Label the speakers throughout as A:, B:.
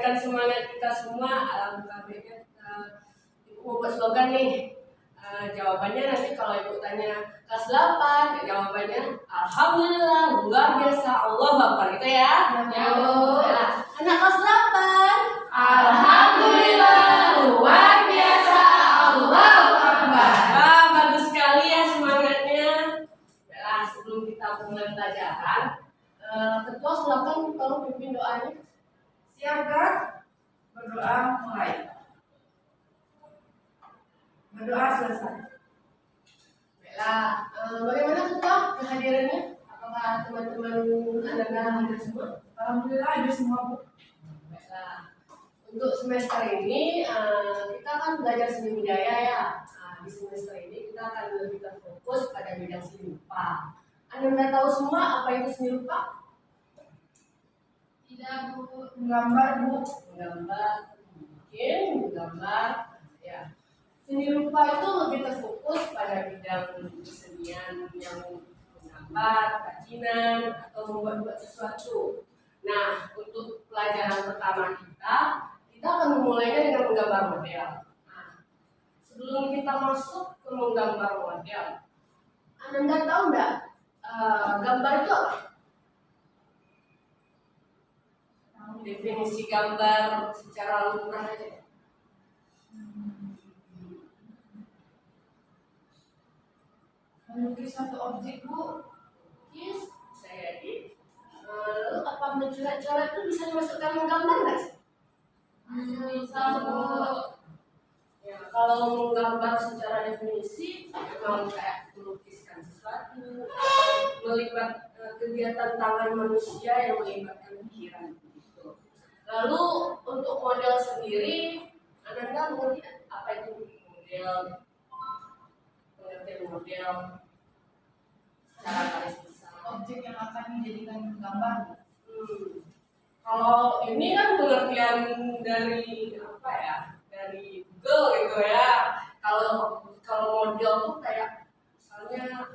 A: meningkatkan semangat kita semua. Alhamdulillah kita Ibu buat slogan nih. Jawabannya nanti kalau Ibu tanya kelas 8, jawabannya Alhamdulillah luar biasa Allahu Akbar gitu ya. Nah, anak kelas 8
B: Alhamdulillah luar biasa Allahu Akbar.
A: Bagus sekali ya semangatnya. Nah, sebelum kita mulai pelajaran, ketua silakan tolong pimpin doanya.
B: Siap, Kak? Berdoa mulai. Berdoa selesai.
A: Baiklah, bagaimana ketua kehadirannya? Apakah teman-teman Anda hadir semua?
B: Alhamdulillah ada semua, Bu.
A: Baiklah, untuk semester ini kita kan belajar seni budaya ya. Nah, di semester ini kita akan lebih terfokus pada bidang seni rupa. Anda tahu semua apa itu seni rupa?
B: Tidak, Bu. Menggambar, Bu.
A: Menggambar, ya. Seni rupa itu lebih terfokus pada bidang kesenian yang menggambar, kerajinan, atau membuat sesuatu. Nah, untuk pelajaran pertama kita akan memulainya dengan menggambar model. Nah, sebelum kita masuk ke menggambar model, Anda tahu nggak gambar itu apa? Definisi gambar secara lumrah aja.
B: Melukis satu objek, Bu.
A: Yes, saya di. Lalu apa mencoret-coret itu bisa dimasukkan menggambar nggak sih?
B: Bisa, Bu.
A: Ya, kalau menggambar secara definisi memang kayak melukiskan sesuatu, melibat kegiatan tangan manusia yang melibatkan pikiran gitu. Lalu untuk model sendiri, Anda mengerti apa itu model? Pengertian model secara garis besar.
B: Objek yang akan dijadikan gambar.
A: Kalau ini kan pengertian dari apa ya? Dari Google gitu ya. Kalau model tuh kayak misalnya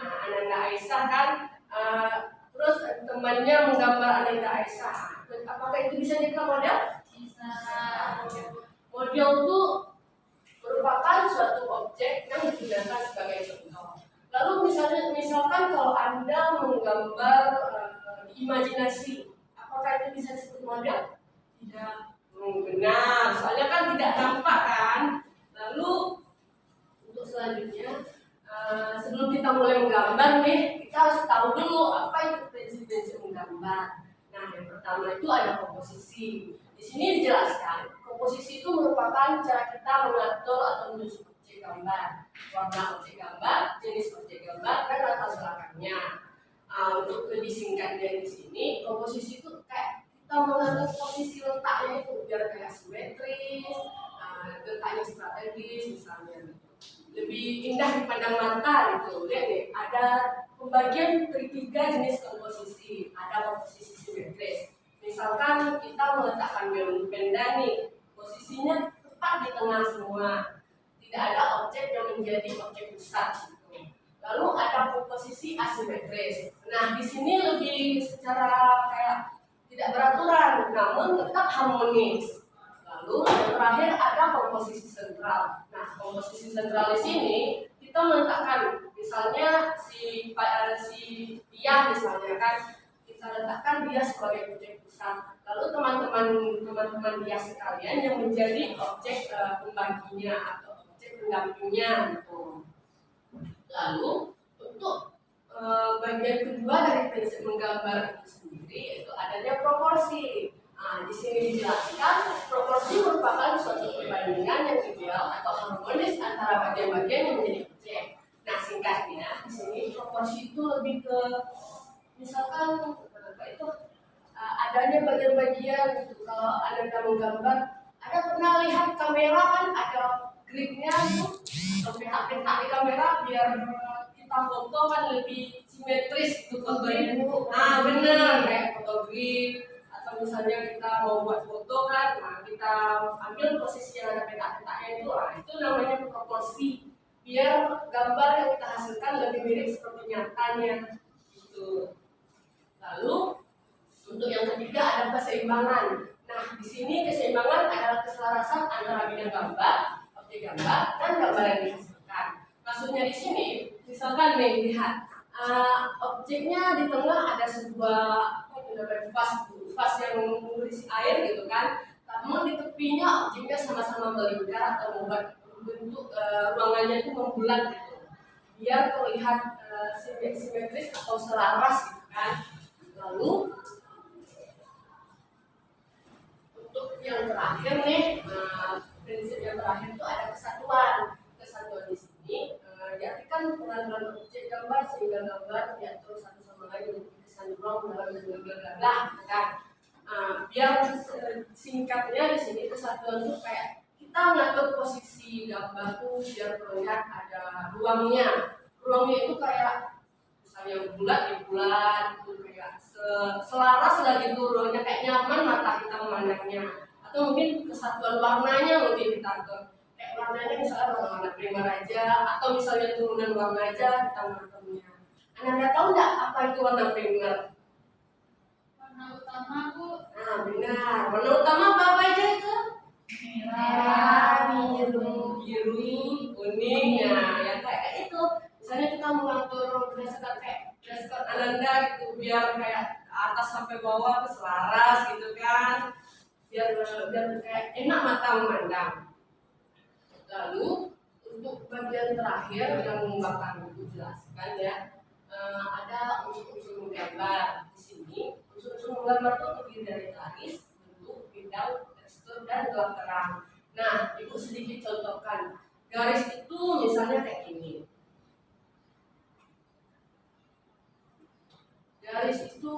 A: Ananda Aisyah kan, terus temannya menggambar Ananda Aisyah. Apakah itu bisa jadi model?
B: Bisa.
A: Model tuh merupakan suatu objek yang digunakan sebagai contoh. Lalu misalkan kalau Anda menggambar imajinasi, apakah itu bisa disebut model? Tidak. Benar, soalnya kan tidak tampak kan. Lalu untuk selanjutnya, sebelum kita mulai menggambar nih, kita harus tahu dulu apa itu prinsip-prinsip menggambar. Nah, yang pertama itu ada komposisi. Di sini dijelaskan, komposisi itu merupakan cara kita mengatur atau menyusun objek gambar, warna objek gambar, jenis objek gambar, dan latar belakangnya. Untuk lebih singkatnya di sini, komposisi itu kayak kita mengatur posisi letaknya itu biar kayak simetris, letaknya strategis misalnya. Lebih indah dipandang mata gitu. Lihat nih, ada pembagian dari 3 jenis komposisi. Ada komposisi simetris. Misalkan kita meletakkan benda nih, posisinya tepat di tengah semua. Tidak ada objek yang menjadi objek pusat. Gitu. Lalu ada komposisi asimetris. Nah, di sini lebih secara kayak tidak beraturan, namun tetap harmonis. Lalu yang terakhir ada komposisi sentral. Nah, komposisi sentral di sini kita meletakkan, misalnya si dia misalnya kan, kita letakkan dia sebagai objek pusat. Lalu teman-teman dia sekalian yang menjadi objek pembaginya atau objek pendampingnya gitu. Lalu untuk bagian kedua dari prinsip menggambar itu sendiri yaitu adanya proporsi. Nah, di sini dijelaskan proporsi merupakan suatu perbandingan yang ideal atau harmonis antara bagian-bagian yang menjadi objek. Nah, singkatnya di sini proporsi itu lebih ke misalkan itu adanya bagian-bagian gitu. Kalau Anda menggambar, Anda pernah lihat kamera kan ada gripnya itu atau pihak-pihak di kamera biar kita foto kan lebih simetris gitu fotonya. Nah, benar kayak foto grip. Atau misalnya kita mau buat foto kan, nah kita ambil posisi yang ada petak-petaknya itu namanya proporsi biar gambar yang kita hasilkan lebih mirip seperti nyatanya gitu. Lalu untuk Untuk yang ketiga ada keseimbangan. Nah, di sini keseimbangan adalah keselarasan antara bidang gambar, objek gambar, dan gambar yang dihasilkan. Maksudnya di sini, misalkan nih lihat objeknya di tengah ada sebuah vas yang berisi air gitu kan. Namun di tepinya objeknya sama-sama melingkar atau membuat bentuk ruangannya itu membulat gitu. Biar terlihat simetris atau selaras gitu kan. Lalu untuk yang terakhir nih, prinsip yang terakhir itu ada kesatuan. Kesatuan di sini diartikan pengaruhan objek gambar sehingga gambar diatur satu sama lain menjadi kesan ruang dalam bergerak gitu kan. Biar singkatnya di sini kesatuan itu kayak kita mengatur posisi gambar tuh biar terlihat ada ruangnya. Ruangnya itu kayak misalnya bulat ya bulat, itu kayak selaras lah gitu ruangnya, kayak nyaman mata kita memandangnya. Atau mungkin kesatuan warnanya mungkin kita atur. Kayak warnanya misalnya warna primer aja, atau misalnya turunan warna aja kita mengaturnya. Anda tahu nggak apa itu warna primer?
B: Warna utama Bu.
A: Nah, benar. Warna utama apa aja itu? Merah, biru, kuning, ya kayak itu. Misalnya kita mengatur berdasarkan Ananda gitu, biar kayak atas sampai bawah itu selaras gitu kan, biar kayak enak mata memandang. Lalu untuk bagian terakhir yang bakal Ibu jelaskan ya, ada unsur-unsur menggambar. Di sini unsur-unsur menggambar itu terdiri dari garis, bentuk, bidang, tekstur, dan gelap terang. Nah, Ibu sedikit contohkan. Garis itu misalnya kayak gini. Garis itu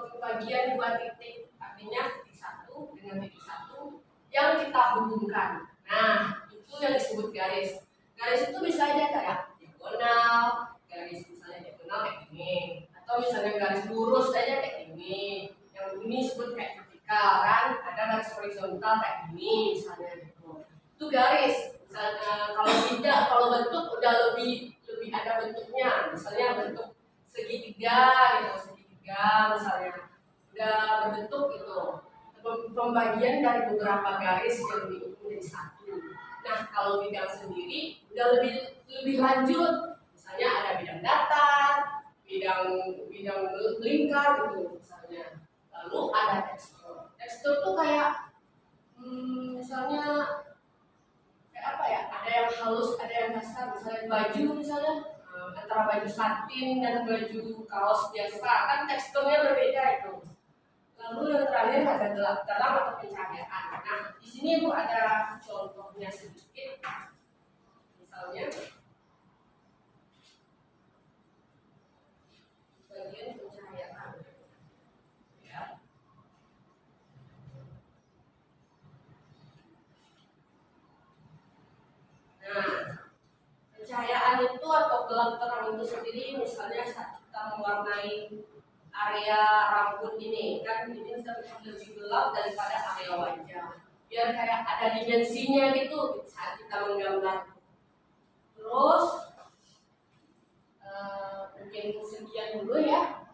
A: pembagian dua titik, artinya titik satu dengan titik satu yang kita hubungkan. Nah, itu yang disebut garis. Garis itu bisa aja kayak diagonal, garis misalnya diagonal kayak gini, atau misalnya garis lurus aja kayak gini. Yang ini disebut kayak vertikal kan, ada garis horizontal kayak gini misalnya gitu. Itu garis. Misalnya kalau bentuk udah lebih ada bentuknya, misalnya bentuk segitiga misalnya udah berbentuk gitu, pembagian dari beberapa garis yang diukur menjadi satu. Nah, kalau bidang sendiri udah lebih lanjut, misalnya ada bidang datar, bidang lingkar gitu misalnya. Lalu ada tekstur. Tekstur tuh kayak misalnya kayak apa ya, ada yang halus ada yang kasar, misalnya baju misalnya antara baju satin dan baju kaos biasa kan teksturnya berbeda itu. Lalu yang terakhir ada gelap terang atau pencahayaan. Nah, di sini Bu ada contohnya sedikit. Misalnya bagian pencahayaan. Ya. Nah, pencahayaan itu atau gelap terang itu sendiri misalnya saat kita mewarnai area rambut ini kan ini lebih gelap daripada area wajah, biar kayak ada dimensinya gitu saat kita menggambar. Terus mungkin sekian dulu ya,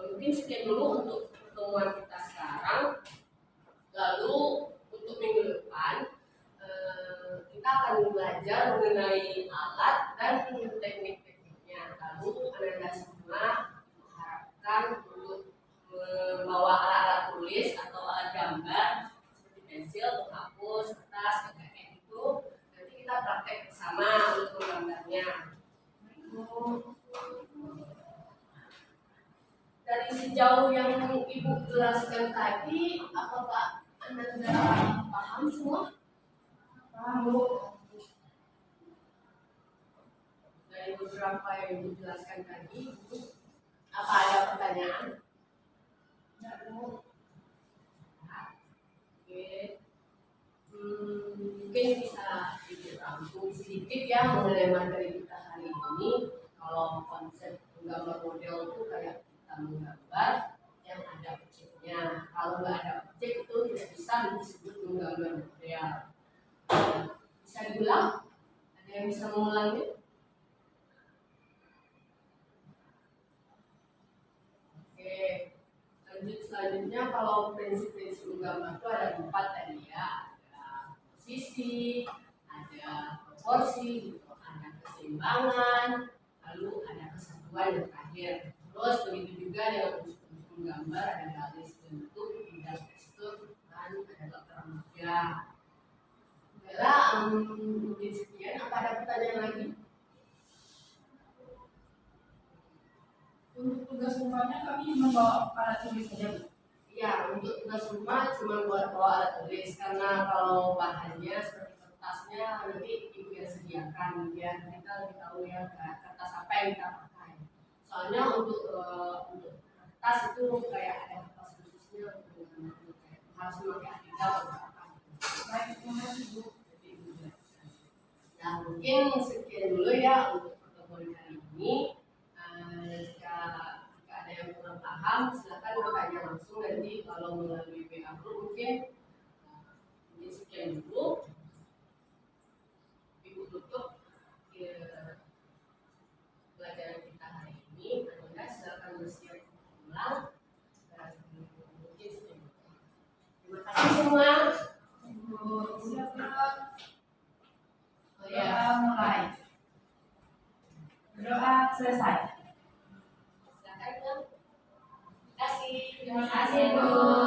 A: mungkin sekian dulu untuk pertemuan kita sekarang. Lalu untuk minggu depan kita akan belajar mengenai alat dan teknik-tekniknya. Lalu Anda semua mengharapkan untuk membawa alat-alat tulis atau alat gambar seperti pensil, penghapus, kertas, kayak gitu. Nanti kita praktek bersama untuk menggambarnya. Dari sejauh yang Ibu jelaskan tadi, apakah Anda sudah paham semua? Paham Bu. Dari beberapa yang Ibu jelaskan tadi, apa ada pertanyaan? Tidak Bu. Oke. Mungkin bisa dirangkum sedikit ya mengenai materi kita hari ini. Kalau konsep menggambar model itu kayak kita menggambar yang ada objeknya. Kalau nggak ada objek itu tidak bisa disebut menggambar model. Bisa diulang? Ada yang bisa mengulangi? selanjutnya kalau prinsip-prinsip menggambar itu ada 4 tadi ya, ada posisi, ada proporsi, gitu, ada keseimbangan, lalu ada kesatuan yang terakhir. Terus begitu juga dengan unsur-unsur menggambar, ada garis bentuk, bidang tekstur, dan ada dokter remaja. Bella, mungkin sekian. Apa ada pertanyaan lagi?
B: Untuk tugas rumahnya kami membawa alat tulis saja.
A: Ya, untuk tugas rumah cuma buat bawa alat tulis, karena kalau bahannya seperti kertasnya nanti ibu yang sediakan biar kita lebih tahu ya kertas apa yang kita pakai. Soalnya untuk kertas itu kayak ada kertas khususnya untuk harus memakai artikel atau apa.
B: Baik, terima kasih Bu.
A: Nah, mungkin sekian dulu ya untuk pertemuan kali ini. Jika ada yang kurang paham, silakan bertanya langsung nanti kalau melalui WA group mungkin. Sekian dulu. Ibu tutup pelajaran kita hari ini. Anda silakan bersiap ulang. Mungkin sekian dulu. Terima kasih semua.
B: Siap.
A: Ya.
B: Doa mulai. Doa selesai.
A: Silakan. Terima kasih.
B: Terima kasih Bu.